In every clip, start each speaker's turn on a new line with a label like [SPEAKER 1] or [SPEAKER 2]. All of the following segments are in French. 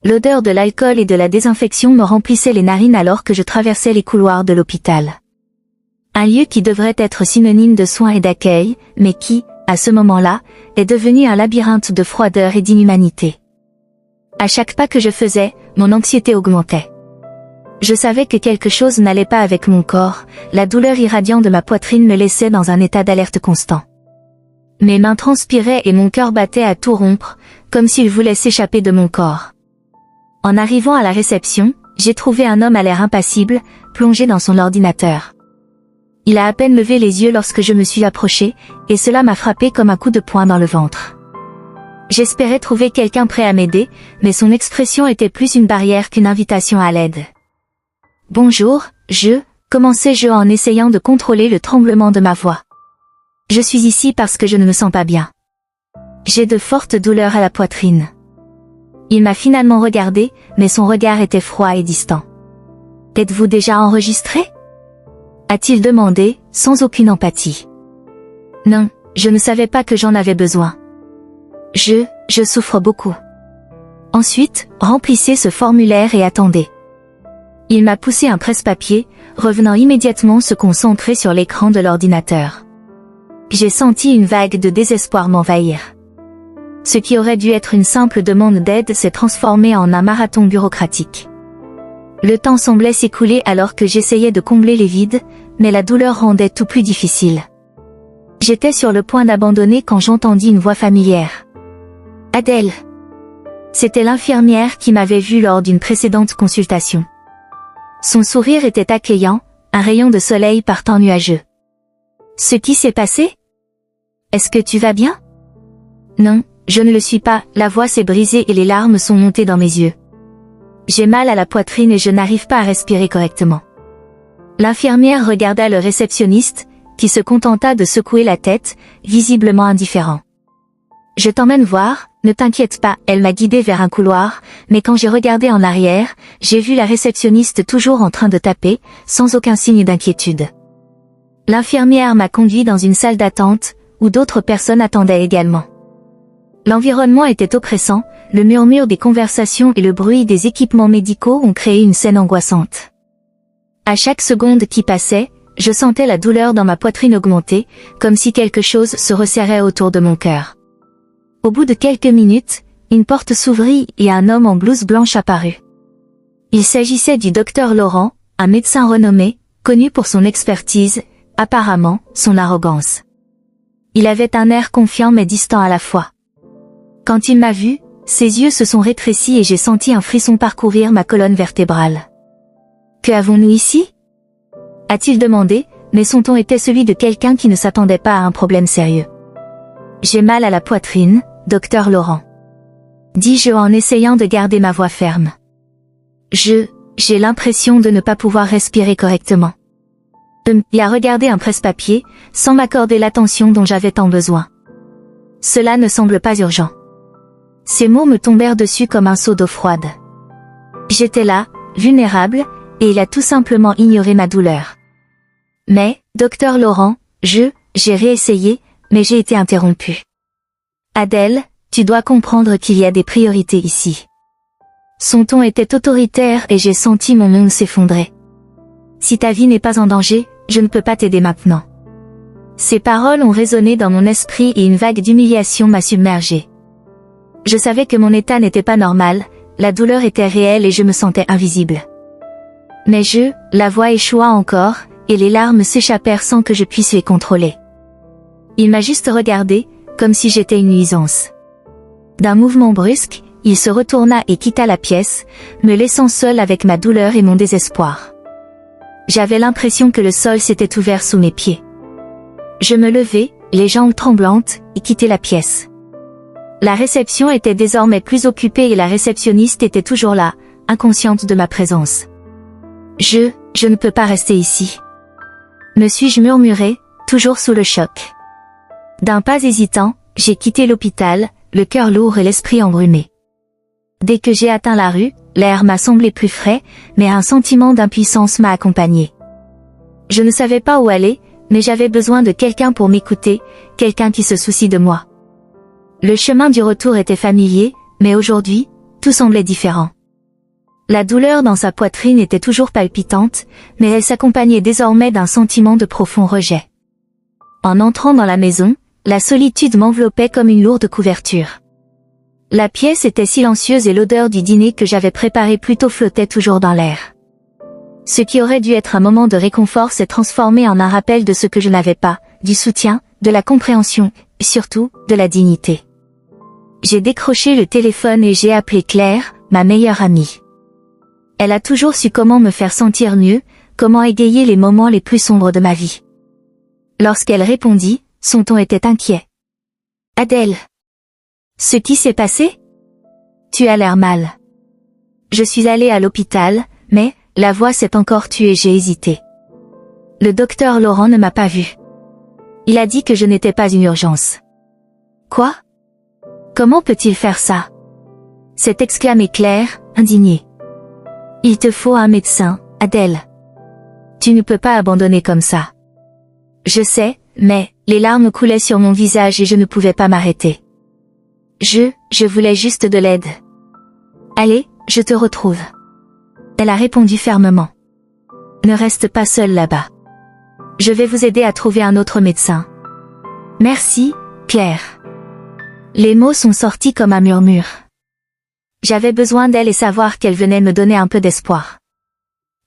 [SPEAKER 1] L'odeur de l'alcool et de la désinfection me remplissait les narines alors que je traversais les couloirs de l'hôpital. Un lieu qui devrait être synonyme de soins et d'accueil, mais qui, à ce moment-là, est devenu un labyrinthe de froideur et d'inhumanité. À chaque pas que je faisais, mon anxiété augmentait. Je savais que quelque chose n'allait pas avec mon corps, la douleur irradiante de ma poitrine me laissait dans un état d'alerte constant. Mes mains transpiraient et mon cœur battait à tout rompre, comme s'il voulait s'échapper de mon corps. En arrivant à la réception, j'ai trouvé un homme à l'air impassible, plongé dans son ordinateur. Il a à peine levé les yeux lorsque je me suis approchée, et cela m'a frappé comme un coup de poing dans le ventre. J'espérais trouver quelqu'un prêt à m'aider, mais son expression était plus une barrière qu'une invitation à l'aide. « Bonjour, commençai-je en essayant de contrôler le tremblement de ma voix. Je suis ici parce que je ne me sens pas bien. J'ai de fortes douleurs à la poitrine. » Il m'a finalement regardé, mais son regard était froid et distant. « Êtes-vous déjà enregistré ?» a-t-il demandé, sans aucune empathie. « Non, je ne savais pas que j'en avais besoin. Je souffre beaucoup. » Ensuite, remplissez ce formulaire et attendez. Il m'a poussé un presse-papier, revenant immédiatement se concentrer sur l'écran de l'ordinateur. J'ai senti une vague de désespoir m'envahir. Ce qui aurait dû être une simple demande d'aide s'est transformé en un marathon bureaucratique. Le temps semblait s'écouler alors que j'essayais de combler les vides, mais la douleur rendait tout plus difficile. J'étais sur le point d'abandonner quand j'entendis une voix familière. « Adèle !» C'était l'infirmière qui m'avait vue lors d'une précédente consultation. Son sourire était accueillant, un rayon de soleil partant nuageux. « Ce qui s'est passé ? Est-ce que tu vas bien ? » Non, je ne le suis pas, la voix s'est brisée et les larmes sont montées dans mes yeux. J'ai mal à la poitrine et je n'arrive pas à respirer correctement. L'infirmière regarda le réceptionniste, qui se contenta de secouer la tête, visiblement indifférent. « Je t'emmène voir, ne t'inquiète pas », elle m'a guidé vers un couloir, mais quand j'ai regardé en arrière, j'ai vu la réceptionniste toujours en train de taper, sans aucun signe d'inquiétude. L'infirmière m'a conduit dans une salle d'attente, où d'autres personnes attendaient également. L'environnement était oppressant, le murmure des conversations et le bruit des équipements médicaux ont créé une scène angoissante. À chaque seconde qui passait, je sentais la douleur dans ma poitrine augmenter, comme si quelque chose se resserrait autour de mon cœur. Au bout de quelques minutes, une porte s'ouvrit et un homme en blouse blanche apparut. Il s'agissait du docteur Laurent, un médecin renommé, connu pour son expertise, apparemment, son arrogance. Il avait un air confiant mais distant à la fois. Quand il m'a vu, ses yeux se sont rétrécis et j'ai senti un frisson parcourir ma colonne vertébrale. « Que avons-nous ici ?» a-t-il demandé, mais son ton était celui de quelqu'un qui ne s'attendait pas à un problème sérieux. « J'ai mal à la poitrine, docteur Laurent. » dis-je en essayant de garder ma voix ferme. « J'ai l'impression de ne pas pouvoir respirer correctement. » Il a regardé un presse-papier, sans m'accorder l'attention dont j'avais tant besoin. « Cela ne semble pas urgent. » Ces mots me tombèrent dessus comme un seau d'eau froide. J'étais là, vulnérable, et il a tout simplement ignoré ma douleur. « Mais, docteur Laurent, j'ai réessayé, mais j'ai été interrompu. Adèle, tu dois comprendre qu'il y a des priorités ici. » Son ton était autoritaire et j'ai senti mon monde s'effondrer. « Si ta vie n'est pas en danger, je ne peux pas t'aider maintenant. » Ces paroles ont résonné dans mon esprit et une vague d'humiliation m'a submergée. Je savais que mon état n'était pas normal, la douleur était réelle et je me sentais invisible. Mais la voix échoua encore, et les larmes s'échappèrent sans que je puisse les contrôler. Il m'a juste regardé, comme si j'étais une nuisance. D'un mouvement brusque, il se retourna et quitta la pièce, me laissant seule avec ma douleur et mon désespoir. J'avais l'impression que le sol s'était ouvert sous mes pieds. Je me levai, les jambes tremblantes, et quittai la pièce. La réception était désormais plus occupée et la réceptionniste était toujours là, inconsciente de ma présence. Je ne peux pas rester ici. Me suis-je murmuré, toujours sous le choc. D'un pas hésitant, j'ai quitté l'hôpital, le cœur lourd et l'esprit embrumé. Dès que j'ai atteint la rue, l'air m'a semblé plus frais, mais un sentiment d'impuissance m'a accompagné. Je ne savais pas où aller, mais j'avais besoin de quelqu'un pour m'écouter, quelqu'un qui se soucie de moi. Le chemin du retour était familier, mais aujourd'hui, tout semblait différent. La douleur dans sa poitrine était toujours palpitante, mais elle s'accompagnait désormais d'un sentiment de profond rejet. En entrant dans la maison, la solitude m'enveloppait comme une lourde couverture. La pièce était silencieuse et l'odeur du dîner que j'avais préparé plus tôt flottait toujours dans l'air. Ce qui aurait dû être un moment de réconfort s'est transformé en un rappel de ce que je n'avais pas, du soutien, de la compréhension, et surtout, de la dignité. J'ai décroché le téléphone et j'ai appelé Claire, ma meilleure amie. Elle a toujours su comment me faire sentir mieux, comment égayer les moments les plus sombres de ma vie. Lorsqu'elle répondit, son ton était inquiet. « Adèle. Ce qui s'est passé? Tu as l'air mal. » Je suis allée à l'hôpital, mais, la voix s'est encore tuée, j'ai hésité. Le docteur Laurent ne m'a pas vue. Il a dit que je n'étais pas une urgence. Quoi? Comment peut-il faire ça? S'est exclamé Claire, indignée. Il te faut un médecin, Adèle. Tu ne peux pas abandonner comme ça. Je sais, mais, les larmes coulaient sur mon visage et je ne pouvais pas m'arrêter. Je voulais juste de l'aide. Allez, je te retrouve. Elle a répondu fermement. Ne reste pas seule là-bas. Je vais vous aider à trouver un autre médecin. Merci, Claire. Les mots sont sortis comme un murmure. J'avais besoin d'elle et savoir qu'elle venait me donner un peu d'espoir.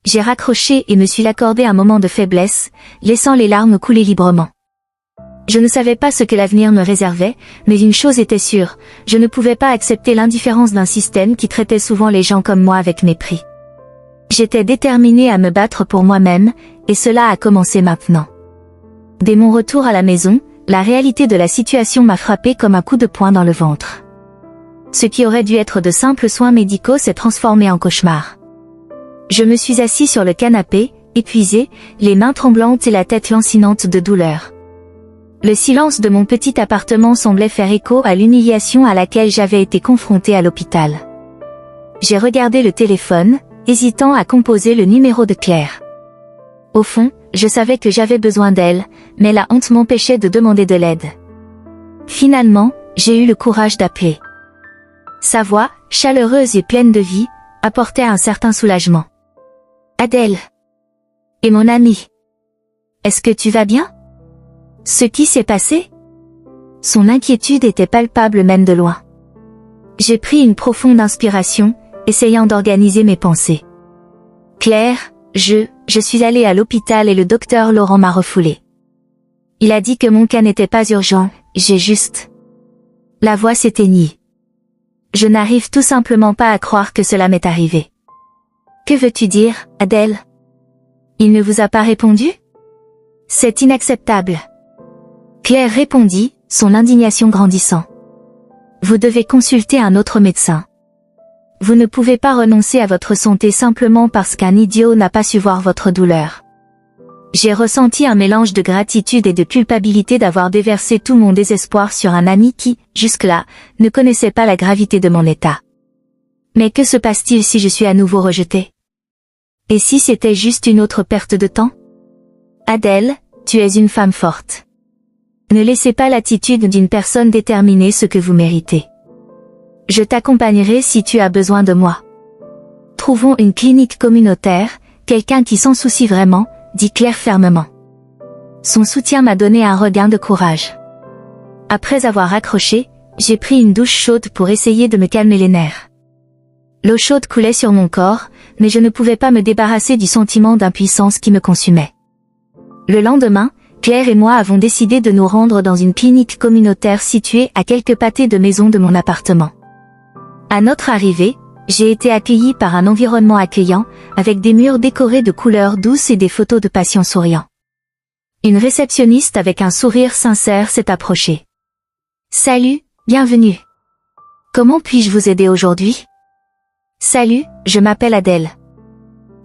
[SPEAKER 1] J'ai raccroché et me suis accordé un moment de faiblesse, laissant les larmes couler librement. Je ne savais pas ce que l'avenir me réservait, mais une chose était sûre, je ne pouvais pas accepter l'indifférence d'un système qui traitait souvent les gens comme moi avec mépris. J'étais déterminée à me battre pour moi-même, et cela a commencé maintenant. Dès mon retour à la maison, la réalité de la situation m'a frappée comme un coup de poing dans le ventre. Ce qui aurait dû être de simples soins médicaux s'est transformé en cauchemar. Je me suis assis sur le canapé, épuisée, les mains tremblantes et la tête lancinante de douleur. Le silence de mon petit appartement semblait faire écho à l'humiliation à laquelle j'avais été confrontée à l'hôpital. J'ai regardé le téléphone, hésitant à composer le numéro de Claire. Au fond, je savais que j'avais besoin d'elle, mais la honte m'empêchait de demander de l'aide. Finalement, j'ai eu le courage d'appeler. Sa voix, chaleureuse et pleine de vie, apportait un certain soulagement. Adèle. Et mon amie. Est-ce que tu vas bien? Ce qui s'est passé? Son inquiétude était palpable même de loin. J'ai pris une profonde inspiration, essayant d'organiser mes pensées. Claire, je suis allée à l'hôpital et le docteur Laurent m'a refoulée. Il a dit que mon cas n'était pas urgent, j'ai juste... La voix s'éteignit. Je n'arrive tout simplement pas à croire que cela m'est arrivé. Que veux-tu dire, Adèle? Il ne vous a pas répondu? C'est inacceptable. Claire répondit, son indignation grandissant. Vous devez consulter un autre médecin. Vous ne pouvez pas renoncer à votre santé simplement parce qu'un idiot n'a pas su voir votre douleur. J'ai ressenti un mélange de gratitude et de culpabilité d'avoir déversé tout mon désespoir sur un ami qui, jusque-là, ne connaissait pas la gravité de mon état. Mais que se passe-t-il si je suis à nouveau rejetée? Et si c'était juste une autre perte de temps? Adèle, tu es une femme forte. Ne laissez pas l'attitude d'une personne déterminer ce que vous méritez. Je t'accompagnerai si tu as besoin de moi. Trouvons une clinique communautaire, quelqu'un qui s'en soucie vraiment, dit Claire fermement. Son soutien m'a donné un regain de courage. Après avoir raccroché, j'ai pris une douche chaude pour essayer de me calmer les nerfs. L'eau chaude coulait sur mon corps, mais je ne pouvais pas me débarrasser du sentiment d'impuissance qui me consumait. Le lendemain, Claire et moi avons décidé de nous rendre dans une clinique communautaire située à quelques pâtés de maison de mon appartement. À notre arrivée, j'ai été accueillie par un environnement accueillant, avec des murs décorés de couleurs douces et des photos de patients souriants. Une réceptionniste avec un sourire sincère s'est approchée. Salut, bienvenue. Comment puis-je vous aider aujourd'hui? Salut, je m'appelle Adèle.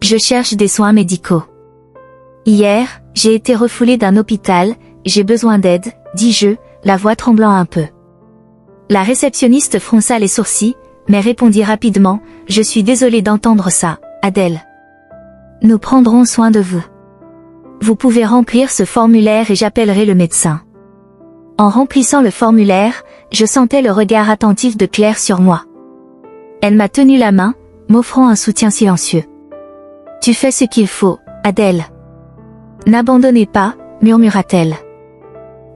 [SPEAKER 1] Je cherche des soins médicaux. Hier, j'ai été refoulée d'un hôpital, j'ai besoin d'aide, dis-je, la voix tremblant un peu. La réceptionniste fronça les sourcils, mais répondit rapidement, je suis désolée d'entendre ça, Adèle. Nous prendrons soin de vous. Vous pouvez remplir ce formulaire et j'appellerai le médecin. En remplissant le formulaire, je sentais le regard attentif de Claire sur moi. Elle m'a tenu la main, m'offrant un soutien silencieux. Tu fais ce qu'il faut, Adèle. N'abandonnez pas, murmura-t-elle.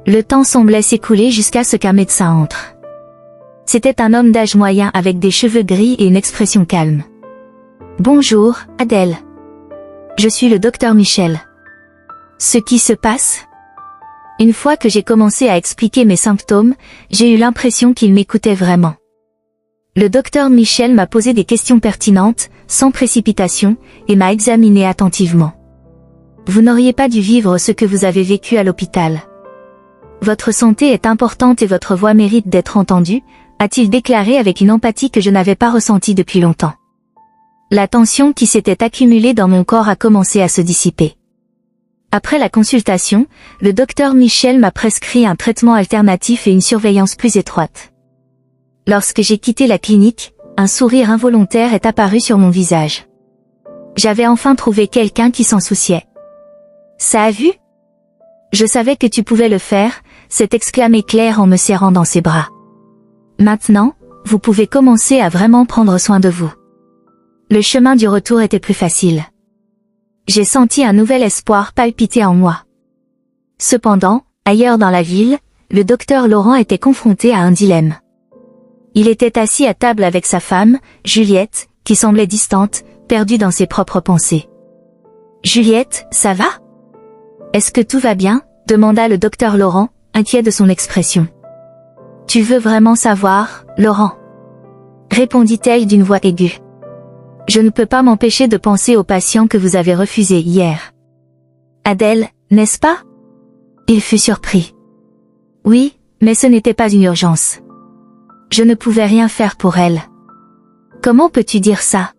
[SPEAKER 1] Le temps semblait s'écouler jusqu'à ce qu'un médecin entre. C'était un homme d'âge moyen avec des cheveux gris et une expression calme. Bonjour, Adèle. Je suis le docteur Michel. Ce qui se passe? Une fois que j'ai commencé à expliquer mes symptômes, j'ai eu l'impression qu'il m'écoutait vraiment. Le docteur Michel m'a posé des questions pertinentes, sans précipitation, et m'a examiné attentivement. Vous n'auriez pas dû vivre ce que vous avez vécu à l'hôpital. Votre santé est importante et votre voix mérite d'être entendue, a-t-il déclaré avec une empathie que je n'avais pas ressentie depuis longtemps. La tension qui s'était accumulée dans mon corps a commencé à se dissiper. Après la consultation, le docteur Michel m'a prescrit un traitement alternatif et une surveillance plus étroite. Lorsque j'ai quitté la clinique, un sourire involontaire est apparu sur mon visage. J'avais enfin trouvé quelqu'un qui s'en souciait. Ça a vu? Je savais que tu pouvais le faire, s'est exclamé Claire en me serrant dans ses bras. Maintenant, vous pouvez commencer à vraiment prendre soin de vous. Le chemin du retour était plus facile. J'ai senti un nouvel espoir palpiter en moi. Cependant, ailleurs dans la ville, le docteur Laurent était confronté à un dilemme. Il était assis à table avec sa femme, Juliette, qui semblait distante, perdue dans ses propres pensées. « Juliette, ça va? Est-ce que tout va bien ?» demanda le docteur Laurent, inquiet de son expression. « Tu veux vraiment savoir, Laurent ?» répondit-elle d'une voix aiguë. « Je ne peux pas m'empêcher de penser au patient que vous avez refusé hier. »« Adèle, n'est-ce pas ?» Il fut surpris. « Oui, mais ce n'était pas une urgence. Je ne pouvais rien faire pour elle. »« Comment peux-tu dire ça?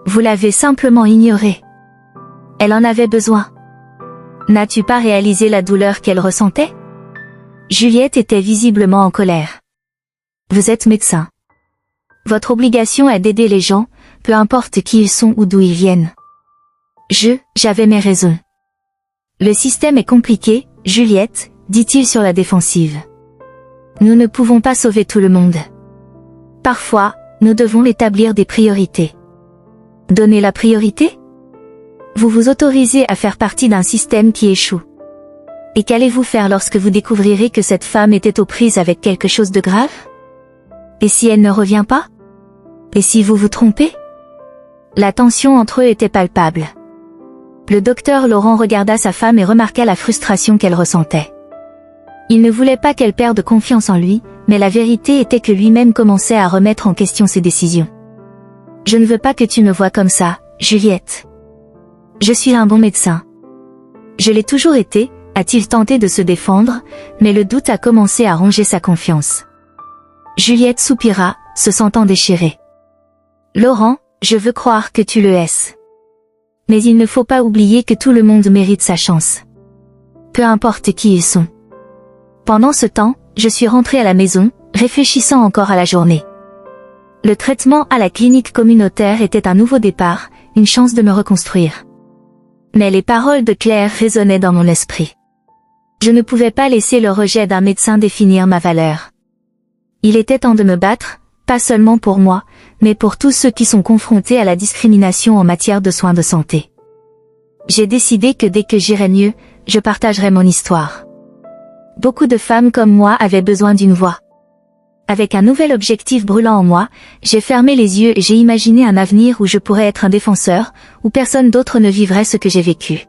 [SPEAKER 1] Vous l'avez simplement ignorée. Elle en avait besoin. N'as-tu pas réalisé la douleur qu'elle ressentait ?» Juliette était visiblement en colère. « Vous êtes médecin. Votre obligation est d'aider les gens, peu importe qui ils sont ou d'où ils viennent. J'avais mes raisons. Le système est compliqué, Juliette, dit-il sur la défensive. Nous ne pouvons pas sauver tout le monde. Parfois, nous devons établir des priorités. Donner la priorité? Vous vous autorisez à faire partie d'un système qui échoue. Et qu'allez-vous faire lorsque vous découvrirez que cette femme était aux prises avec quelque chose de grave? Et si elle ne revient pas? Et si vous vous trompez? La tension entre eux était palpable. Le docteur Laurent regarda sa femme et remarqua la frustration qu'elle ressentait. Il ne voulait pas qu'elle perde confiance en lui, mais la vérité était que lui-même commençait à remettre en question ses décisions. « Je ne veux pas que tu me vois comme ça, Juliette. Je suis un bon médecin. Je l'ai toujours été », a-t-il tenté de se défendre, mais le doute a commencé à ronger sa confiance. Juliette soupira, se sentant déchirée. « Laurent, je veux croire que tu le es. Mais il ne faut pas oublier que tout le monde mérite sa chance. Peu importe qui ils sont. » Pendant ce temps, je suis rentrée à la maison, réfléchissant encore à la journée. Le traitement à la clinique communautaire était un nouveau départ, une chance de me reconstruire. Mais les paroles de Claire résonnaient dans mon esprit. Je ne pouvais pas laisser le rejet d'un médecin définir ma valeur. Il était temps de me battre, pas seulement pour moi, mais pour tous ceux qui sont confrontés à la discrimination en matière de soins de santé. J'ai décidé que dès que j'irai mieux, je partagerai mon histoire. Beaucoup de femmes comme moi avaient besoin d'une voix. Avec un nouvel objectif brûlant en moi, j'ai fermé les yeux et j'ai imaginé un avenir où je pourrais être un défenseur, où personne d'autre ne vivrait ce que j'ai vécu.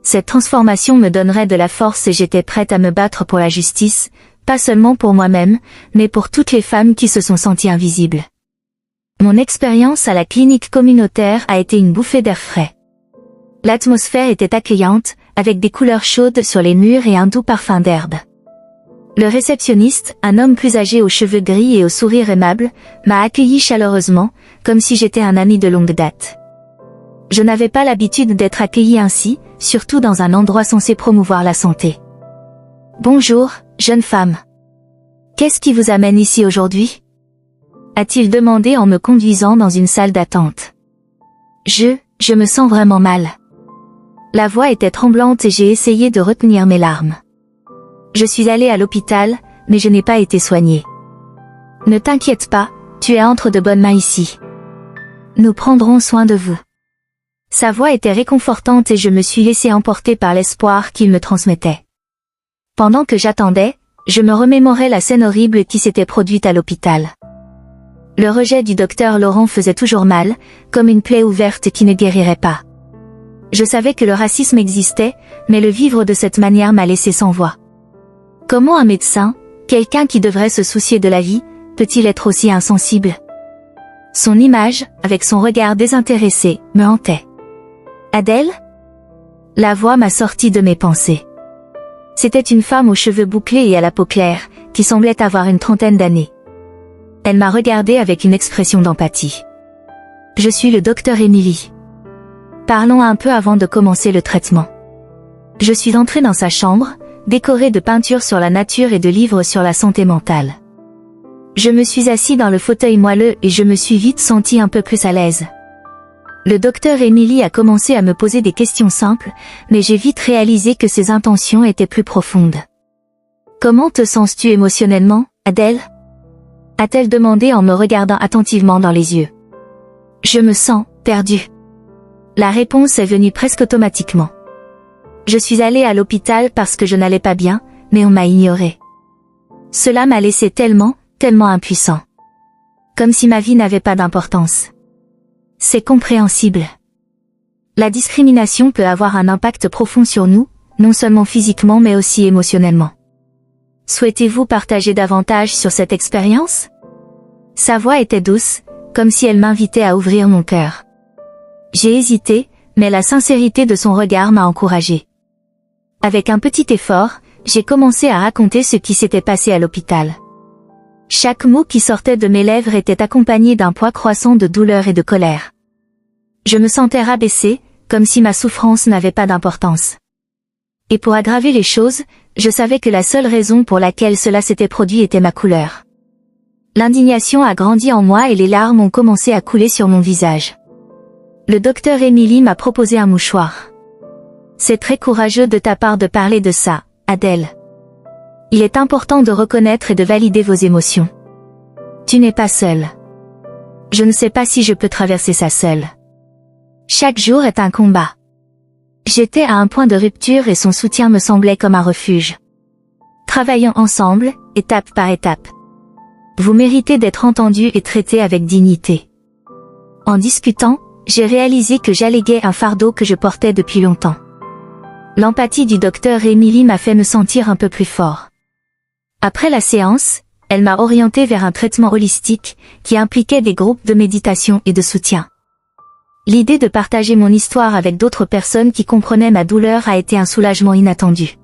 [SPEAKER 1] Cette transformation me donnerait de la force et j'étais prête à me battre pour la justice, pas seulement pour moi-même, mais pour toutes les femmes qui se sont senties invisibles. Mon expérience à la clinique communautaire a été une bouffée d'air frais. L'atmosphère était accueillante, avec des couleurs chaudes sur les murs et un doux parfum d'herbe. Le réceptionniste, un homme plus âgé aux cheveux gris et au sourire aimable, m'a accueilli chaleureusement, comme si j'étais un ami de longue date. Je n'avais pas l'habitude d'être accueilli ainsi, surtout dans un endroit censé promouvoir la santé. « Bonjour, jeune femme. Qu'est-ce qui vous amène ici aujourd'hui ?» a-t-il demandé en me conduisant dans une salle d'attente. Je me sens vraiment mal. La voix était tremblante et j'ai essayé de retenir mes larmes. Je suis allée à l'hôpital, mais je n'ai pas été soignée. Ne t'inquiète pas, Tu es entre de bonnes mains ici. Nous prendrons soin de vous. Sa voix était réconfortante et je me suis laissé emporter par l'espoir qu'il me transmettait. Pendant que j'attendais, je me remémorais la scène horrible qui s'était produite à l'hôpital. Le rejet du docteur Laurent faisait toujours mal, comme une plaie ouverte qui ne guérirait pas. Je savais que le racisme existait, mais le vivre de cette manière m'a laissé sans voix. Comment un médecin, quelqu'un qui devrait se soucier de la vie, peut-il être aussi insensible? Son image, avec son regard désintéressé, me hantait. Adèle? La voix m'a sorti de mes pensées. C'était une femme aux cheveux bouclés et à la peau claire, qui semblait avoir une trentaine d'années. Elle m'a regardé avec une expression d'empathie. Je suis le docteur Émilie. Parlons un peu avant de commencer le traitement. Je suis entrée dans sa chambre, décorée de peintures sur la nature et de livres sur la santé mentale. Je me suis assis dans le fauteuil moelleux et je me suis vite sentie un peu plus à l'aise. Le docteur Émilie a commencé à me poser des questions simples, mais j'ai vite réalisé que ses intentions étaient plus profondes. Comment te sens-tu émotionnellement, Adèle? A-t-elle demandé en me regardant attentivement dans les yeux. Je me sens perdue. La réponse est venue presque automatiquement. Je suis allée à l'hôpital parce que je n'allais pas bien, mais on m'a ignorée. Cela m'a laissé tellement impuissant. Comme si ma vie n'avait pas d'importance. C'est compréhensible. La discrimination peut avoir un impact profond sur nous, non seulement physiquement mais aussi émotionnellement. Souhaitez-vous partager davantage sur cette expérience? Sa voix était douce, comme si elle m'invitait à ouvrir mon cœur. J'ai hésité, mais la sincérité de son regard m'a encouragée. Avec un petit effort, j'ai commencé à raconter ce qui s'était passé à l'hôpital. Chaque mot qui sortait de mes lèvres était accompagné d'un poids croissant de douleur et de colère. Je me sentais rabaissée, comme si ma souffrance n'avait pas d'importance. Et pour aggraver les choses, je savais que la seule raison pour laquelle cela s'était produit était ma couleur. L'indignation a grandi en moi et les larmes ont commencé à couler sur mon visage. Le docteur Émilie m'a proposé un mouchoir. C'est très courageux de ta part de parler de ça, Adèle. Il est important de reconnaître et de valider vos émotions. Tu n'es pas seule. Je ne sais pas si je peux traverser ça seule. Chaque jour est un combat. J'étais à un point de rupture et son soutien me semblait comme un refuge. Travaillons ensemble, étape par étape. Vous méritez d'être entendu et traité avec dignité. En discutant, j'ai réalisé que j'alléguais un fardeau que je portais depuis longtemps. L'empathie du docteur Émilie m'a fait me sentir un peu plus fort. Après la séance, elle m'a orienté vers un traitement holistique, qui impliquait des groupes de méditation et de soutien. L'idée de partager mon histoire avec d'autres personnes qui comprenaient ma douleur a été un soulagement inattendu.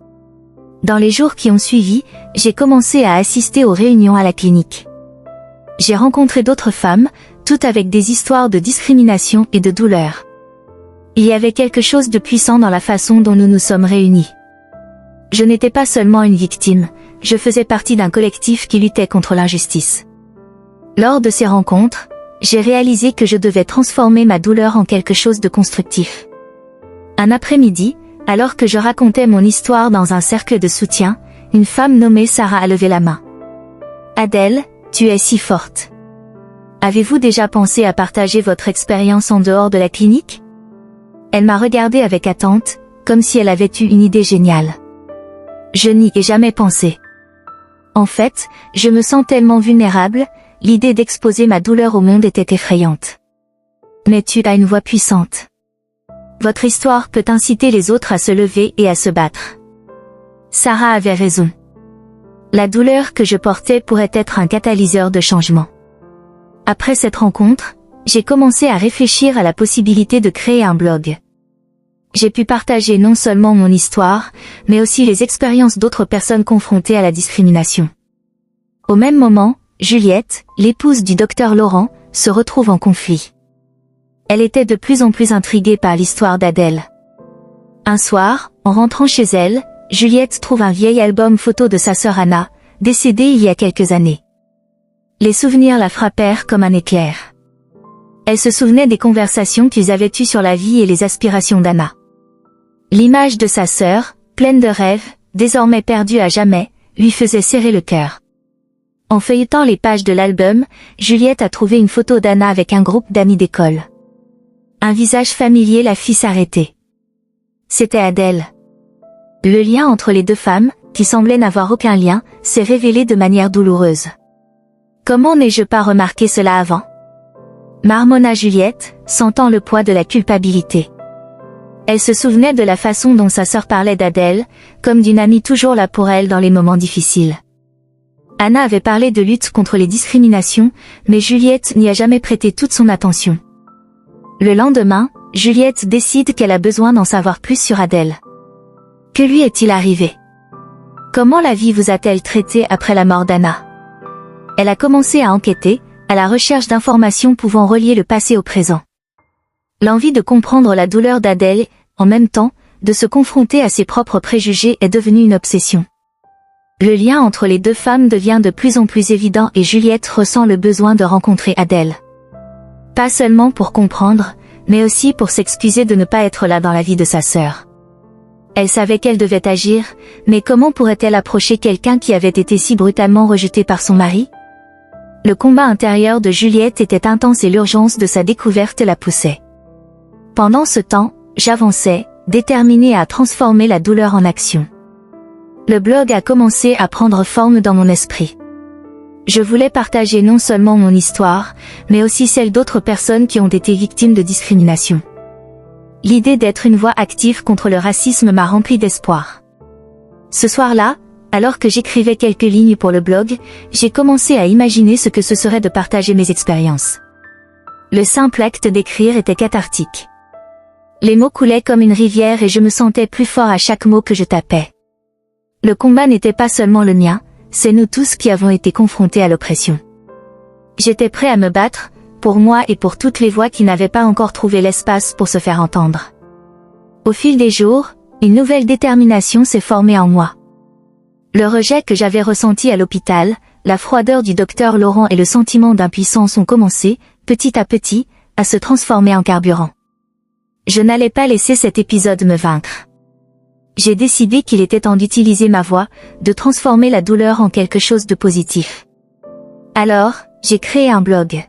[SPEAKER 1] Dans les jours qui ont suivi, j'ai commencé à assister aux réunions à la clinique. J'ai rencontré d'autres femmes, toutes avec des histoires de discrimination et de douleur. Il y avait quelque chose de puissant dans la façon dont nous nous sommes réunis. Je n'étais pas seulement une victime, je faisais partie d'un collectif qui luttait contre l'injustice. Lors de ces rencontres, j'ai réalisé que je devais transformer ma douleur en quelque chose de constructif. Un après-midi, alors que je racontais mon histoire dans un cercle de soutien, une femme nommée Sarah a levé la main. Adèle, tu es si forte. Avez-vous déjà pensé à partager votre expérience en dehors de la clinique? Elle m'a regardée avec attente, comme si elle avait eu une idée géniale. Je n'y ai jamais pensé. En fait, je me sens tellement vulnérable, l'idée d'exposer ma douleur au monde était effrayante. Mais tu as une voix puissante. Votre histoire peut inciter les autres à se lever et à se battre. Sarah avait raison. La douleur que je portais pourrait être un catalyseur de changement. Après cette rencontre, j'ai commencé à réfléchir à la possibilité de créer un blog. J'ai pu partager non seulement mon histoire, mais aussi les expériences d'autres personnes confrontées à la discrimination. Au même moment, Juliette, l'épouse du docteur Laurent, se retrouve en conflit. Elle était de plus en plus intriguée par l'histoire d'Adèle. Un soir, en rentrant chez elle, Juliette trouve un vieil album photo de sa sœur Anna, décédée il y a quelques années. Les souvenirs la frappèrent comme un éclair. Elle se souvenait des conversations qu'ils avaient eues sur la vie et les aspirations d'Anna. L'image de sa sœur, pleine de rêves, désormais perdue à jamais, lui faisait serrer le cœur. En feuilletant les pages de l'album, Juliette a trouvé une photo d'Anna avec un groupe d'amis d'école. Un visage familier la fit s'arrêter. C'était Adèle. Le lien entre les deux femmes, qui semblait n'avoir aucun lien, s'est révélé de manière douloureuse. Comment n'ai-je pas remarqué cela avant? Marmonna Juliette, sentant le poids de la culpabilité. Elle se souvenait de la façon dont sa sœur parlait d'Adèle, comme d'une amie toujours là pour elle dans les moments difficiles. Anna avait parlé de lutte contre les discriminations, mais Juliette n'y a jamais prêté toute son attention. Le lendemain, Juliette décide qu'elle a besoin d'en savoir plus sur Adèle. Que lui est-il arrivé? Comment la vie vous a-t-elle traité après la mort d'Anna? Elle a commencé à enquêter, à la recherche d'informations pouvant relier le passé au présent. L'envie de comprendre la douleur d'Adèle, en même temps, de se confronter à ses propres préjugés est devenue une obsession. Le lien entre les deux femmes devient de plus en plus évident et Juliette ressent le besoin de rencontrer Adèle. Pas seulement pour comprendre, mais aussi pour s'excuser de ne pas être là dans la vie de sa sœur. Elle savait qu'elle devait agir, mais comment pourrait-elle approcher quelqu'un qui avait été si brutalement rejeté par son mari? Le combat intérieur de Juliette était intense et l'urgence de sa découverte la poussait. Pendant ce temps, j'avançais, déterminée à transformer la douleur en action. Le blog a commencé à prendre forme dans mon esprit. Je voulais partager non seulement mon histoire, mais aussi celle d'autres personnes qui ont été victimes de discrimination. L'idée d'être une voix active contre le racisme m'a rempli d'espoir. Ce soir-là, alors que j'écrivais quelques lignes pour le blog, j'ai commencé à imaginer ce que ce serait de partager mes expériences. Le simple acte d'écrire était cathartique. Les mots coulaient comme une rivière et je me sentais plus fort à chaque mot que je tapais. Le combat n'était pas seulement le mien, c'est nous tous qui avons été confrontés à l'oppression. J'étais prêt à me battre, pour moi et pour toutes les voix qui n'avaient pas encore trouvé l'espace pour se faire entendre. Au fil des jours, une nouvelle détermination s'est formée en moi. Le rejet que j'avais ressenti à l'hôpital, la froideur du docteur Laurent et le sentiment d'impuissance ont commencé, petit à petit, à se transformer en carburant. Je n'allais pas laisser cet épisode me vaincre. J'ai décidé qu'il était temps d'utiliser ma voix, de transformer la douleur en quelque chose de positif. Alors, j'ai créé un blog.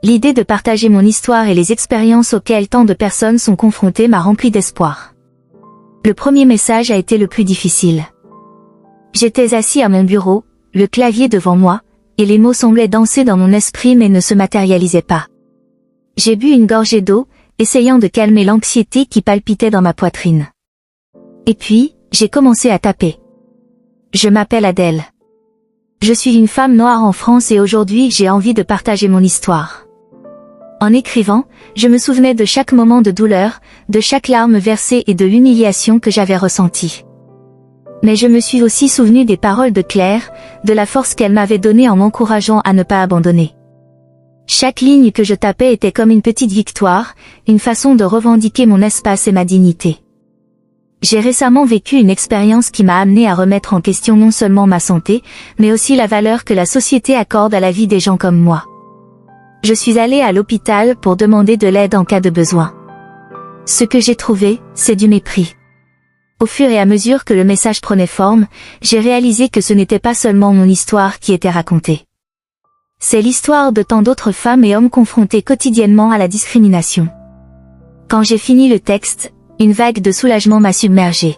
[SPEAKER 1] L'idée de partager mon histoire et les expériences auxquelles tant de personnes sont confrontées m'a rempli d'espoir. Le premier message a été le plus difficile. J'étais assis à mon bureau, le clavier devant moi, et les mots semblaient danser dans mon esprit mais ne se matérialisaient pas. J'ai bu une gorgée d'eau, essayant de calmer l'anxiété qui palpitait dans ma poitrine. Et puis, j'ai commencé à taper. Je m'appelle Adèle. Je suis une femme noire en France et aujourd'hui j'ai envie de partager mon histoire. En écrivant, je me souvenais de chaque moment de douleur, de chaque larme versée et de l'humiliation que j'avais ressentie. Mais je me suis aussi souvenu des paroles de Claire, de la force qu'elle m'avait donnée en m'encourageant à ne pas abandonner. Chaque ligne que je tapais était comme une petite victoire, une façon de revendiquer mon espace et ma dignité. J'ai récemment vécu une expérience qui m'a amené à remettre en question non seulement ma santé, mais aussi la valeur que la société accorde à la vie des gens comme moi. Je suis allée à l'hôpital pour demander de l'aide en cas de besoin. Ce que j'ai trouvé, c'est du mépris. Au fur et à mesure que le message prenait forme, j'ai réalisé que ce n'était pas seulement mon histoire qui était racontée. C'est l'histoire de tant d'autres femmes et hommes confrontés quotidiennement à la discrimination. Quand j'ai fini le texte, une vague de soulagement m'a submergée.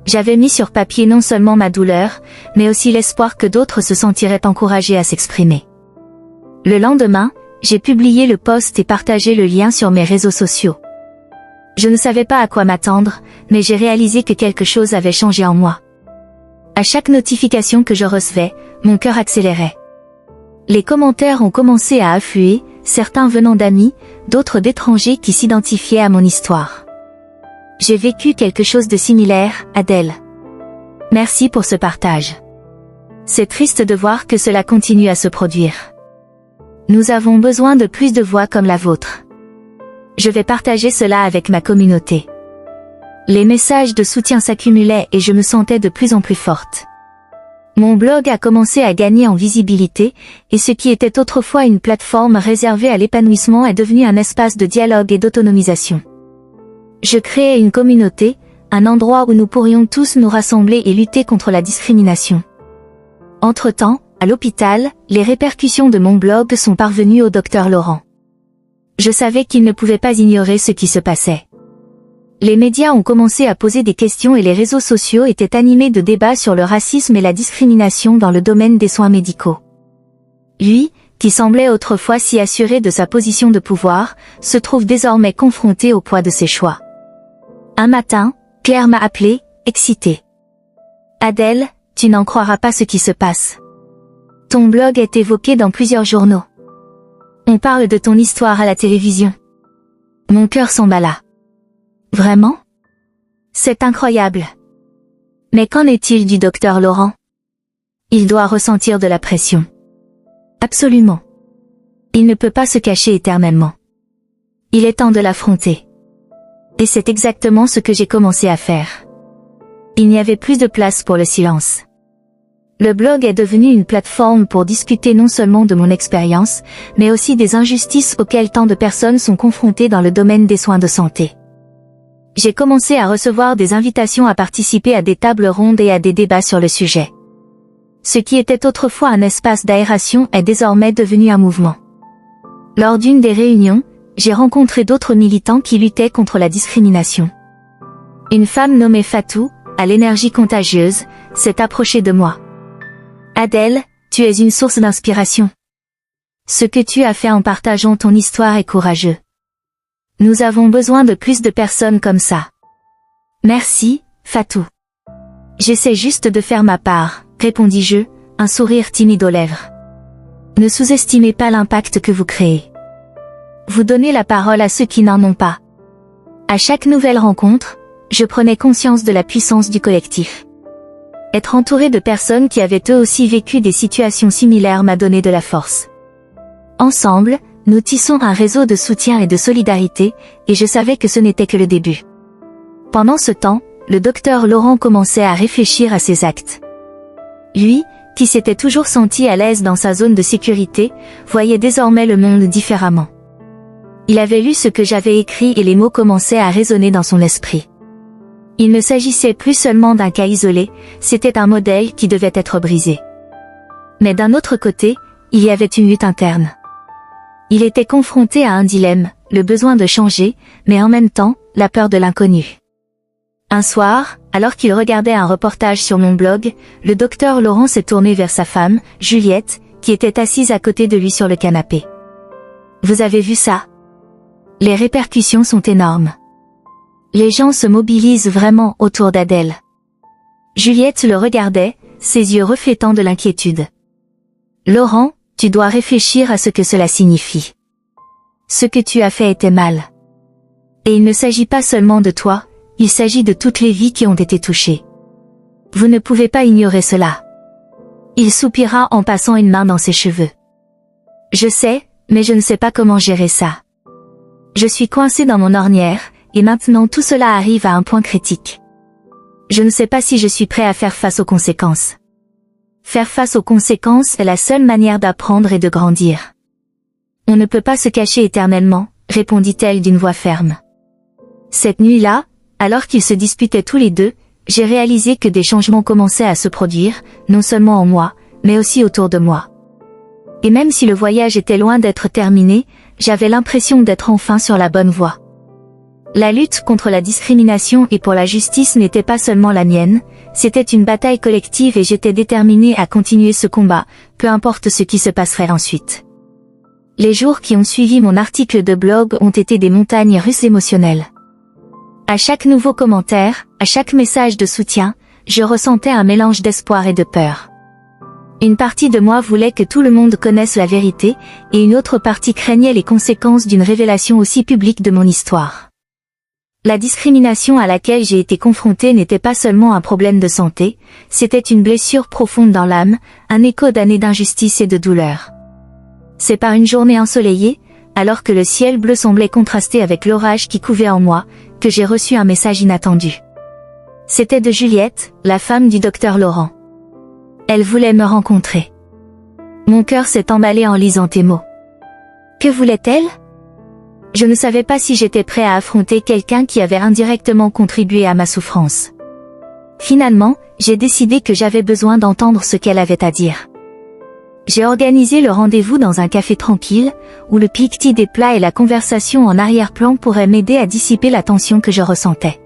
[SPEAKER 1] J'avais mis sur papier non seulement ma douleur, mais aussi l'espoir que d'autres se sentiraient encouragés à s'exprimer. Le lendemain, j'ai publié le post et partagé le lien sur mes réseaux sociaux. Je ne savais pas à quoi m'attendre, mais j'ai réalisé que quelque chose avait changé en moi. À chaque notification que je recevais, mon cœur accélérait. Les commentaires ont commencé à affluer, certains venant d'amis, d'autres d'étrangers qui s'identifiaient à mon histoire. J'ai vécu quelque chose de similaire, Adèle. Merci pour ce partage. C'est triste de voir que cela continue à se produire. Nous avons besoin de plus de voix comme la vôtre. Je vais partager cela avec ma communauté. Les messages de soutien s'accumulaient et je me sentais de plus en plus forte. Mon blog a commencé à gagner en visibilité, et ce qui était autrefois une plateforme réservée à l'épanouissement est devenu un espace de dialogue et d'autonomisation. Je créais une communauté, un endroit où nous pourrions tous nous rassembler et lutter contre la discrimination. Entre-temps, À l'hôpital, les répercussions de mon blog sont parvenues au docteur Laurent. Je savais qu'il ne pouvait pas ignorer ce qui se passait. Les médias ont commencé à poser des questions et les réseaux sociaux étaient animés de débats sur le racisme et la discrimination dans le domaine des soins médicaux. Lui, qui semblait autrefois si assuré de sa position de pouvoir, se trouve désormais confronté au poids de ses choix. Un matin, Claire m'a appelé, excitée. « Adèle, tu n'en croiras pas ce qui se passe. Ton blog est évoqué dans plusieurs journaux. On parle de ton histoire à la télévision. » Mon cœur s'emballa. Vraiment? C'est incroyable. Mais qu'en est-il du docteur Laurent? Il doit ressentir de la pression. Absolument. Il ne peut pas se cacher éternellement. Il est temps de l'affronter. Et c'est exactement ce que j'ai commencé à faire. Il n'y avait plus de place pour le silence. Le blog est devenu une plateforme pour discuter non seulement de mon expérience, mais aussi des injustices auxquelles tant de personnes sont confrontées dans le domaine des soins de santé. J'ai commencé à recevoir des invitations à participer à des tables rondes et à des débats sur le sujet. Ce qui était autrefois un espace d'aération est désormais devenu un mouvement. Lors d'une des réunions, j'ai rencontré d'autres militants qui luttaient contre la discrimination. Une femme nommée Fatou, à l'énergie contagieuse, s'est approchée de moi. Adèle, tu es une source d'inspiration. Ce que tu as fait en partageant ton histoire est courageux. Nous avons besoin de plus de personnes comme ça. Merci, Fatou. J'essaie juste de faire ma part, répondis-je, un sourire timide aux lèvres. Ne sous-estimez pas l'impact que vous créez. Vous donnez la parole à ceux qui n'en ont pas. À chaque nouvelle rencontre, je prenais conscience de la puissance du collectif. Être entouré de personnes qui avaient eux aussi vécu des situations similaires m'a donné de la force. Ensemble, nous tissons un réseau de soutien et de solidarité, et je savais que ce n'était que le début. Pendant ce temps, le docteur Laurent commençait à réfléchir à ses actes. Lui, qui s'était toujours senti à l'aise dans sa zone de sécurité, voyait désormais le monde différemment. Il avait lu ce que j'avais écrit et les mots commençaient à résonner dans son esprit. Il ne s'agissait plus seulement d'un cas isolé, c'était un modèle qui devait être brisé. Mais d'un autre côté, il y avait une lutte interne. Il était confronté à un dilemme, le besoin de changer, mais en même temps, la peur de l'inconnu. Un soir, alors qu'il regardait un reportage sur mon blog, le docteur Laurent s'est tourné vers sa femme, Juliette, qui était assise à côté de lui sur le canapé. « Vous avez vu ça? Les répercussions sont énormes. Les gens se mobilisent vraiment autour d'Adèle. » Juliette le regardait, ses yeux reflétant de l'inquiétude. « Laurent, tu dois réfléchir à ce que cela signifie. Ce que tu as fait était mal. Et il ne s'agit pas seulement de toi, il s'agit de toutes les vies qui ont été touchées. Vous ne pouvez pas ignorer cela. » Il soupira en passant une main dans ses cheveux. « Je sais, mais je ne sais pas comment gérer ça. Je suis coincé dans mon ornière, et maintenant tout cela arrive à un point critique. Je ne sais pas si je suis prêt à faire face aux conséquences. Faire face aux conséquences est la seule manière d'apprendre et de grandir. On ne peut pas se cacher éternellement, répondit-elle d'une voix ferme. Cette nuit-là, alors qu'ils se disputaient tous les deux, j'ai réalisé que des changements commençaient à se produire, non seulement en moi, mais aussi autour de moi. Et même si le voyage était loin d'être terminé, j'avais l'impression d'être enfin sur la bonne voie. La lutte contre la discrimination et pour la justice n'était pas seulement la mienne, c'était une bataille collective et j'étais déterminée à continuer ce combat, peu importe ce qui se passerait ensuite. Les jours qui ont suivi mon article de blog ont été des montagnes russes émotionnelles. À chaque nouveau commentaire, à chaque message de soutien, je ressentais un mélange d'espoir et de peur. Une partie de moi voulait que tout le monde connaisse la vérité, et une autre partie craignait les conséquences d'une révélation aussi publique de mon histoire. La discrimination à laquelle j'ai été confrontée n'était pas seulement un problème de santé, c'était une blessure profonde dans l'âme, un écho d'années d'injustice et de douleur. C'est par une journée ensoleillée, alors que le ciel bleu semblait contraster avec l'orage qui couvait en moi, que j'ai reçu un message inattendu. C'était de Juliette, la femme du docteur Laurent. Elle voulait me rencontrer. Mon cœur s'est emballé en lisant tes mots. Que voulait-elle ? Je ne savais pas si j'étais prêt à affronter quelqu'un qui avait indirectement contribué à ma souffrance. Finalement, j'ai décidé que j'avais besoin d'entendre ce qu'elle avait à dire. J'ai organisé le rendez-vous dans un café tranquille, où le cliquetis des plats et la conversation en arrière-plan pourraient m'aider à dissiper la tension que je ressentais.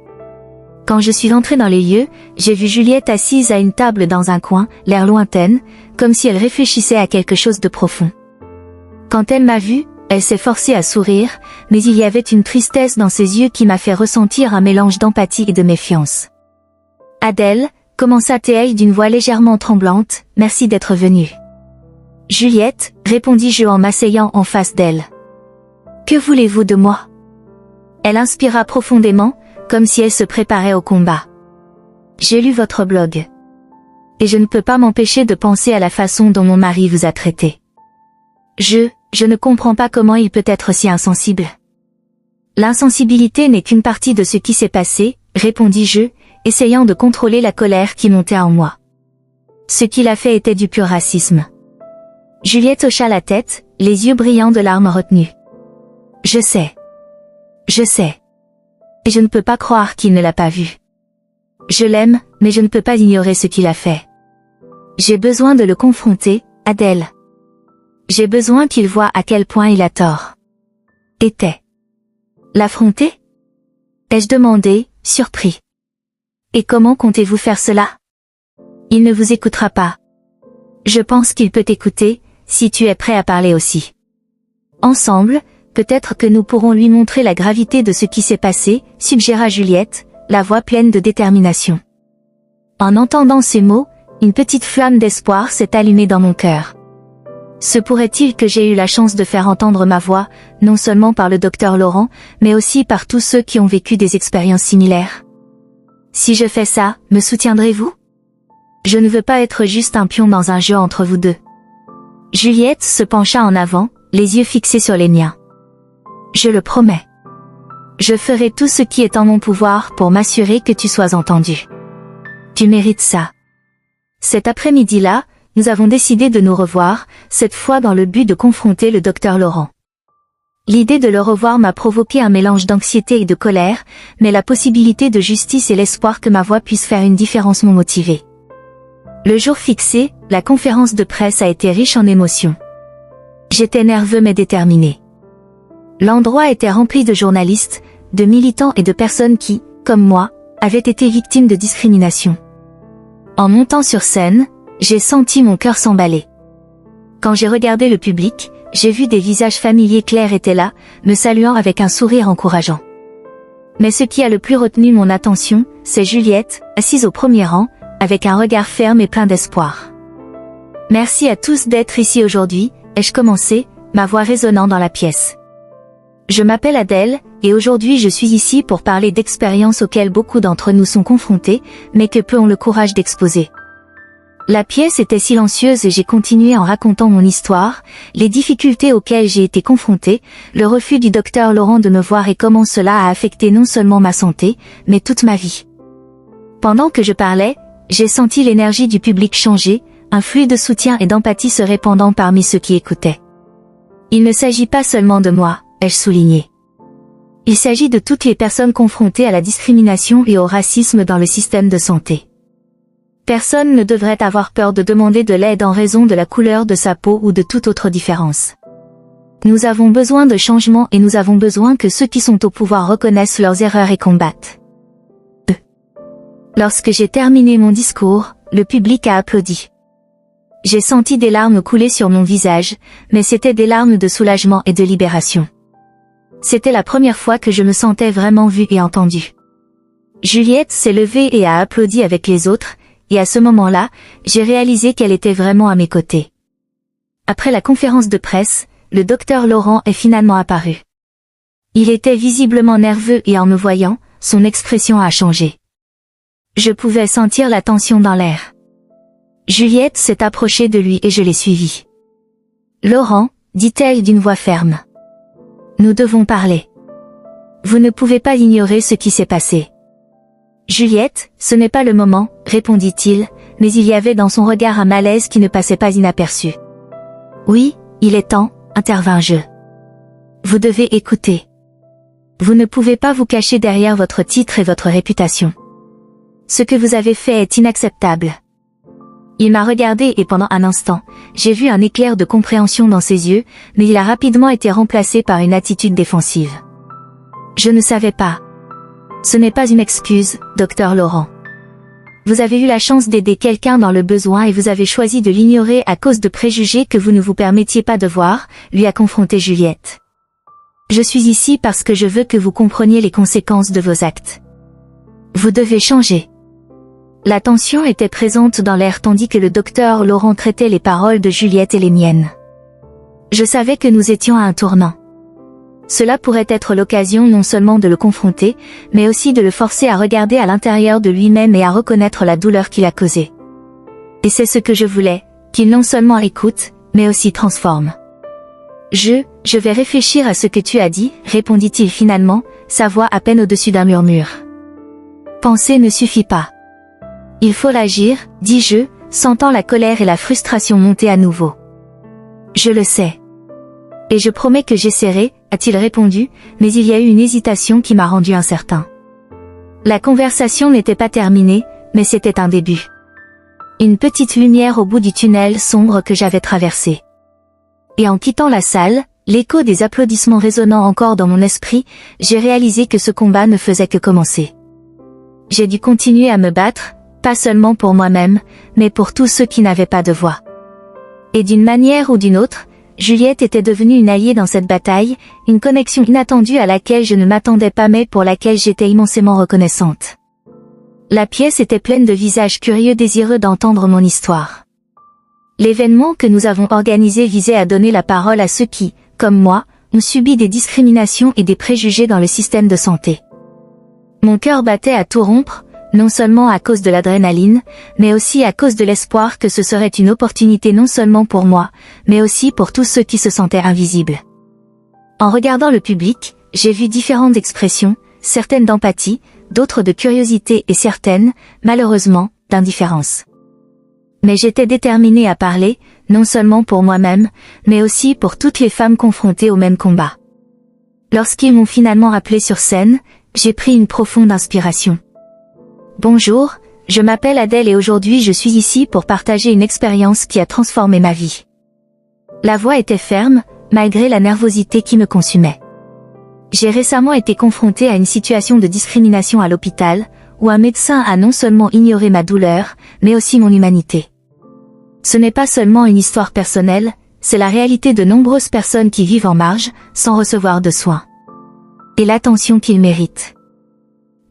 [SPEAKER 1] Quand je suis entrée dans les lieux, j'ai vu Juliette assise à une table dans un coin, l'air lointaine, comme si elle réfléchissait à quelque chose de profond. Quand elle m'a vue, elle s'est forcée à sourire, mais il y avait une tristesse dans ses yeux qui m'a fait ressentir un mélange d'empathie et de méfiance. « Adèle », commença-t-elle d'une voix légèrement tremblante, « merci d'être venue. » « Juliette », répondis-je en m'asseyant en face d'elle. « Que voulez-vous de moi ?» Elle inspira profondément, comme si elle se préparait au combat. « J'ai lu votre blog. Et je ne peux pas m'empêcher de penser à la façon dont mon mari vous a traité. Je ne comprends pas comment il peut être si insensible. » « L'insensibilité n'est qu'une partie de ce qui s'est passé, » répondis-je, essayant de contrôler la colère qui montait en moi. Ce qu'il a fait était du pur racisme. Juliette hocha la tête, les yeux brillants de larmes retenues. « Je sais. Je sais. Et je ne peux pas croire qu'il ne l'a pas vu. Je l'aime, mais je ne peux pas ignorer ce qu'il a fait. J'ai besoin de le confronter, Adèle. J'ai besoin qu'il voie à quel point il a tort. » L'affronter ? Ai-je demandé, surpris. « Et comment comptez-vous faire cela ? Il ne vous écoutera pas. Je pense qu'il peut écouter, si tu es prêt à parler aussi. Ensemble, peut-être que nous pourrons lui montrer la gravité de ce qui s'est passé, » suggéra Juliette, la voix pleine de détermination. En entendant ces mots, une petite flamme d'espoir s'est allumée dans mon cœur. Se pourrait-il que j'ai eu la chance de faire entendre ma voix, non seulement par le docteur Laurent, mais aussi par tous ceux qui ont vécu des expériences similaires? Si je fais ça, me soutiendrez-vous? Je ne veux pas être juste un pion dans un jeu entre vous deux. Juliette se pencha en avant, les yeux fixés sur les miens. Je le promets. Je ferai tout ce qui est en mon pouvoir pour m'assurer que tu sois entendu. Tu mérites ça. Cet après-midi-là, nous avons décidé de nous revoir, cette fois dans le but de confronter le docteur Laurent. L'idée de le revoir m'a provoqué un mélange d'anxiété et de colère, mais la possibilité de justice et l'espoir que ma voix puisse faire une différence m'ont motivé. Le jour fixé, la conférence de presse a été riche en émotions. J'étais nerveux mais déterminé. L'endroit était rempli de journalistes, de militants et de personnes qui, comme moi, avaient été victimes de discrimination. En montant sur scène, j'ai senti mon cœur s'emballer. Quand j'ai regardé le public, j'ai vu des visages familiers clairs étaient là, me saluant avec un sourire encourageant. Mais ce qui a le plus retenu mon attention, c'est Juliette, assise au premier rang, avec un regard ferme et plein d'espoir. « Merci à tous d'être ici aujourd'hui », ai-je commencé, ma voix résonnant dans la pièce. Je m'appelle Adèle, et aujourd'hui je suis ici pour parler d'expériences auxquelles beaucoup d'entre nous sont confrontés, mais que peu ont le courage d'exposer. La pièce était silencieuse et j'ai continué en racontant mon histoire, les difficultés auxquelles j'ai été confrontée, le refus du docteur Laurent de me voir et comment cela a affecté non seulement ma santé, mais toute ma vie. Pendant que je parlais, j'ai senti l'énergie du public changer, un flux de soutien et d'empathie se répandant parmi ceux qui écoutaient. Il ne s'agit pas seulement de moi, ai-je souligné. Il s'agit de toutes les personnes confrontées à la discrimination et au racisme dans le système de santé. Personne ne devrait avoir peur de demander de l'aide en raison de la couleur de sa peau ou de toute autre différence. Nous avons besoin de changement et nous avons besoin que ceux qui sont au pouvoir reconnaissent leurs erreurs et combattent. Lorsque j'ai terminé mon discours, le public a applaudi. J'ai senti des larmes couler sur mon visage, mais c'étaient des larmes de soulagement et de libération. C'était la première fois que je me sentais vraiment vue et entendue. Juliette s'est levée et a applaudi avec les autres, et à ce moment-là, j'ai réalisé qu'elle était vraiment à mes côtés. Après la conférence de presse, le docteur Laurent est finalement apparu. Il était visiblement nerveux et en me voyant, son expression a changé. Je pouvais sentir la tension dans l'air. Juliette s'est approchée de lui et je l'ai suivie. « Laurent », dit-elle d'une voix ferme. « Nous devons parler. Vous ne pouvez pas ignorer ce qui s'est passé. » « Juliette, ce n'est pas le moment, » répondit-il, mais il y avait dans son regard un malaise qui ne passait pas inaperçu. « Oui, il est temps, » intervins-je. « Vous devez écouter. Vous ne pouvez pas vous cacher derrière votre titre et votre réputation. Ce que vous avez fait est inacceptable. Il m'a regardé et pendant un instant, j'ai vu un éclair de compréhension dans ses yeux, mais il a rapidement été remplacé par une attitude défensive. Je ne savais pas. Ce n'est pas une excuse, Dr Laurent. Vous avez eu la chance d'aider quelqu'un dans le besoin et vous avez choisi de l'ignorer à cause de préjugés que vous ne vous permettiez pas de voir, lui a confronté Juliette. Je suis ici parce que je veux que vous compreniez les conséquences de vos actes. Vous devez changer. La tension était présente dans l'air tandis que le docteur Laurent traitait les paroles de Juliette et les miennes. Je savais que nous étions à un tournant. Cela pourrait être l'occasion non seulement de le confronter, mais aussi de le forcer à regarder à l'intérieur de lui-même et à reconnaître la douleur qu'il a causée. Et c'est ce que je voulais, qu'il non seulement écoute, mais aussi transforme. Je vais réfléchir à ce que tu as dit, répondit-il finalement, sa voix à peine au-dessus d'un murmure. Penser ne suffit pas. Il faut l'agir, dis-je, sentant la colère et la frustration monter à nouveau. Je le sais. Et je promets que j'essaierai, a-t-il répondu, mais il y a eu une hésitation qui m'a rendu incertain. La conversation n'était pas terminée, mais c'était un début. Une petite lumière au bout du tunnel sombre que j'avais traversé. Et en quittant la salle, l'écho des applaudissements résonnant encore dans mon esprit, j'ai réalisé que ce combat ne faisait que commencer. J'ai dû continuer à me battre, pas seulement pour moi-même, mais pour tous ceux qui n'avaient pas de voix. Et d'une manière ou d'une autre, Juliette était devenue une alliée dans cette bataille, une connexion inattendue à laquelle je ne m'attendais pas mais pour laquelle j'étais immensément reconnaissante. La pièce était pleine de visages curieux désireux d'entendre mon histoire. L'événement que nous avons organisé visait à donner la parole à ceux qui, comme moi, ont subi des discriminations et des préjugés dans le système de santé. Mon cœur battait à tout rompre, non seulement à cause de l'adrénaline, mais aussi à cause de l'espoir que ce serait une opportunité non seulement pour moi, mais aussi pour tous ceux qui se sentaient invisibles. En regardant le public, j'ai vu différentes expressions, certaines d'empathie, d'autres de curiosité et certaines, malheureusement, d'indifférence. Mais j'étais déterminée à parler, non seulement pour moi-même, mais aussi pour toutes les femmes confrontées au même combat. Lorsqu'ils m'ont finalement appelée sur scène, j'ai pris une profonde inspiration. Bonjour, je m'appelle Adèle et aujourd'hui je suis ici pour partager une expérience qui a transformé ma vie. La voix était ferme, malgré la nervosité qui me consumait. J'ai récemment été confrontée à une situation de discrimination à l'hôpital, où un médecin a non seulement ignoré ma douleur, mais aussi mon humanité. Ce n'est pas seulement une histoire personnelle, c'est la réalité de nombreuses personnes qui vivent en marge, sans recevoir de soins. Et l'attention qu'ils méritent.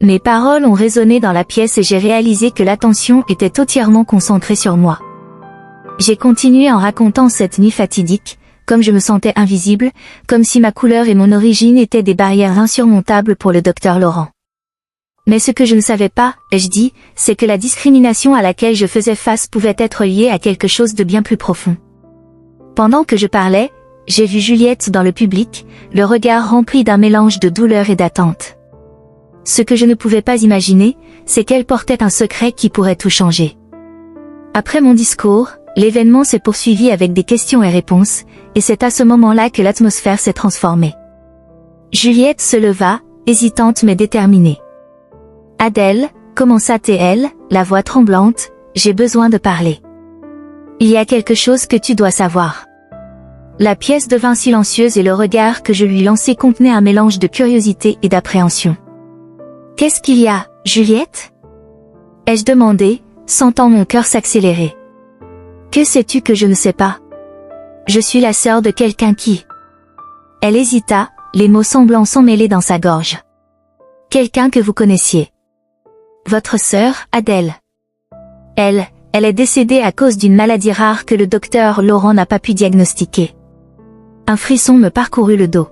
[SPEAKER 1] Mes paroles ont résonné dans la pièce et j'ai réalisé que l'attention était entièrement concentrée sur moi. J'ai continué en racontant cette nuit fatidique, comme je me sentais invisible, comme si ma couleur et mon origine étaient des barrières insurmontables pour le docteur Laurent. Mais ce que je ne savais pas, ai-je dit, c'est que la discrimination à laquelle je faisais face pouvait être liée à quelque chose de bien plus profond. Pendant que je parlais, j'ai vu Juliette dans le public, le regard rempli d'un mélange de douleur et d'attente. Ce que je ne pouvais pas imaginer, c'est qu'elle portait un secret qui pourrait tout changer. Après mon discours, l'événement s'est poursuivi avec des questions et réponses, et c'est à ce moment-là que l'atmosphère s'est transformée. Juliette se leva, hésitante mais déterminée. Adèle, commença-t-elle, la voix tremblante, j'ai besoin de parler. Il y a quelque chose que tu dois savoir. La pièce devint silencieuse et le regard que je lui lançai contenait un mélange de curiosité et d'appréhension. Qu'est-ce qu'il y a, Juliette? Ai-je demandé, sentant mon cœur s'accélérer. Que sais-tu que je ne sais pas? Je suis la sœur de quelqu'un qui... Elle hésita, les mots semblant s'emmêler dans sa gorge. Quelqu'un que vous connaissiez. Votre sœur, Adèle. Elle est décédée à cause d'une maladie rare que le docteur Laurent n'a pas pu diagnostiquer. Un frisson me parcourut le dos.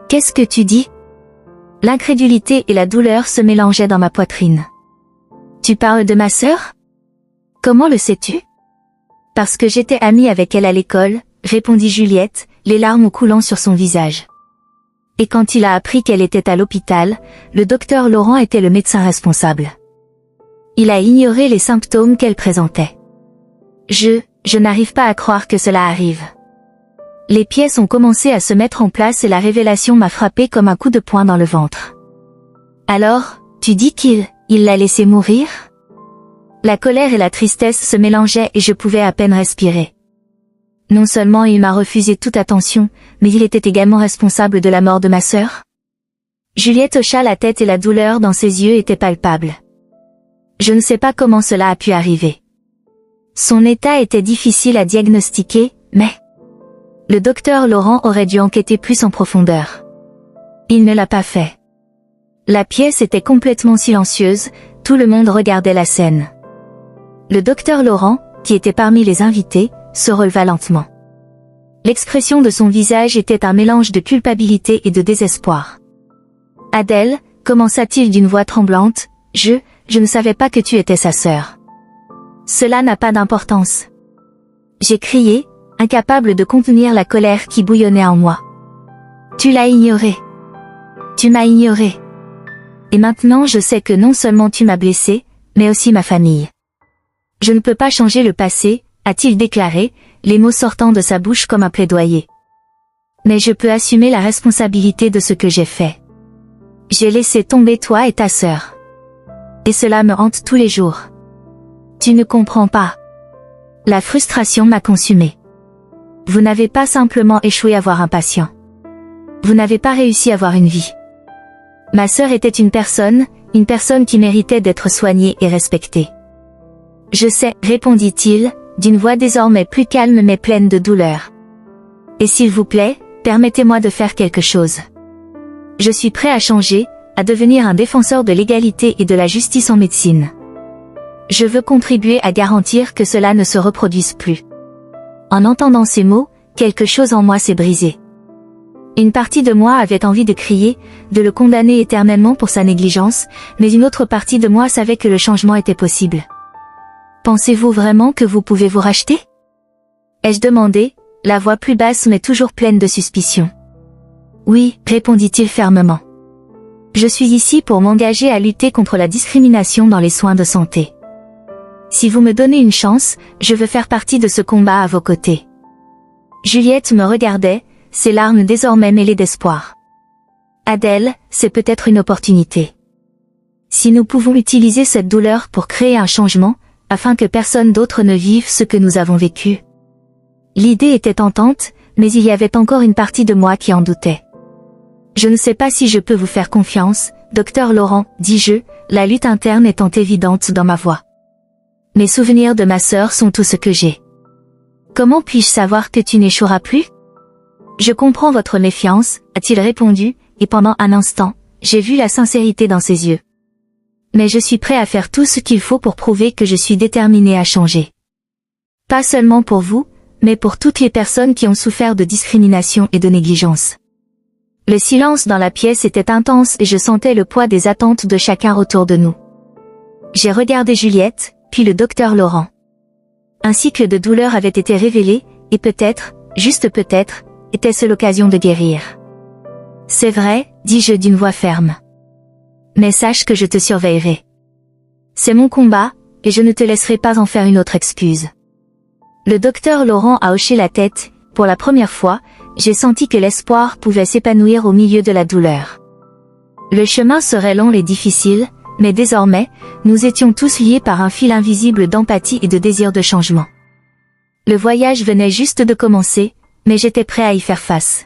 [SPEAKER 1] Qu'est-ce que tu dis? L'incrédulité et la douleur se mélangeaient dans ma poitrine. Tu parles de ma sœur? Comment le sais-tu? Parce que j'étais amie avec elle à l'école, répondit Juliette, les larmes coulant sur son visage. Et quand il a appris qu'elle était à l'hôpital, le docteur Laurent était le médecin responsable. Il a ignoré les symptômes qu'elle présentait. Je n'arrive pas à croire que cela arrive. Les pièces ont commencé à se mettre en place et la révélation m'a frappé comme un coup de poing dans le ventre. Alors, tu dis qu'il l'a laissé mourir? La colère et la tristesse se mélangeaient et je pouvais à peine respirer. Non seulement il m'a refusé toute attention, mais il était également responsable de la mort de ma sœur. Juliette hocha la tête et la douleur dans ses yeux était palpable. Je ne sais pas comment cela a pu arriver. Son état était difficile à diagnostiquer, mais le docteur Laurent aurait dû enquêter plus en profondeur. Il ne l'a pas fait. La pièce était complètement silencieuse, tout le monde regardait la scène. Le docteur Laurent, qui était parmi les invités, se releva lentement. L'expression de son visage était un mélange de culpabilité et de désespoir. « Adèle, commença-t-il d'une voix tremblante, je ne savais pas que tu étais sa sœur. Cela n'a pas d'importance. » J'ai crié, incapable de contenir la colère qui bouillonnait en moi. « Tu l'as ignoré. Tu m'as ignoré. Et maintenant je sais que non seulement tu m'as blessé, mais aussi ma famille. Je ne peux pas changer le passé, a-t-il déclaré, les mots sortant de sa bouche comme un plaidoyer. Mais je peux assumer la responsabilité de ce que j'ai fait. J'ai laissé tomber toi et ta sœur. Et cela me hante tous les jours. Tu ne comprends pas. La frustration m'a consumé. Vous n'avez pas simplement échoué à voir un patient. Vous n'avez pas réussi à voir une vie. Ma sœur était une personne qui méritait d'être soignée et respectée. Je sais, répondit-il, d'une voix désormais plus calme mais pleine de douleur. Et s'il vous plaît, permettez-moi de faire quelque chose. Je suis prêt à changer, à devenir un défenseur de l'égalité et de la justice en médecine. Je veux contribuer à garantir que cela ne se reproduise plus. En entendant ces mots, quelque chose en moi s'est brisé. Une partie de moi avait envie de crier, de le condamner éternellement pour sa négligence, mais une autre partie de moi savait que le changement était possible. Pensez-vous vraiment que vous pouvez vous racheter? Ai-je demandé, la voix plus basse mais toujours pleine de suspicion. Oui, répondit-il fermement. Je suis ici pour m'engager à lutter contre la discrimination dans les soins de santé. Si vous me donnez une chance, je veux faire partie de ce combat à vos côtés. Juliette me regardait, ses larmes désormais mêlées d'espoir. Adèle, c'est peut-être une opportunité. Si nous pouvons utiliser cette douleur pour créer un changement, afin que personne d'autre ne vive ce que nous avons vécu. L'idée était tentante, mais il y avait encore une partie de moi qui en doutait. Je ne sais pas si je peux vous faire confiance, docteur Laurent, dis-je, la lutte interne étant évidente dans ma voix. Mes souvenirs de ma sœur sont tout ce que j'ai. Comment puis-je savoir que tu n'échoueras plus? Je comprends votre méfiance, a-t-il répondu, et pendant un instant, j'ai vu la sincérité dans ses yeux. Mais je suis prêt à faire tout ce qu'il faut pour prouver que je suis déterminé à changer. Pas seulement pour vous, mais pour toutes les personnes qui ont souffert de discrimination et de négligence. Le silence dans la pièce était intense et je sentais le poids des attentes de chacun autour de nous. J'ai regardé Juliette, puis le docteur Laurent. Un cycle de douleur avait été révélé, et peut-être, juste peut-être, était-ce l'occasion de guérir. C'est vrai, dis-je d'une voix ferme. Mais sache que je te surveillerai. C'est mon combat, et je ne te laisserai pas en faire une autre excuse. Le docteur Laurent a hoché la tête, pour la première fois, j'ai senti que l'espoir pouvait s'épanouir au milieu de la douleur. Le chemin serait long et difficile, mais désormais, nous étions tous liés par un fil invisible d'empathie et de désir de changement. Le voyage venait juste de commencer, mais j'étais prêt à y faire face.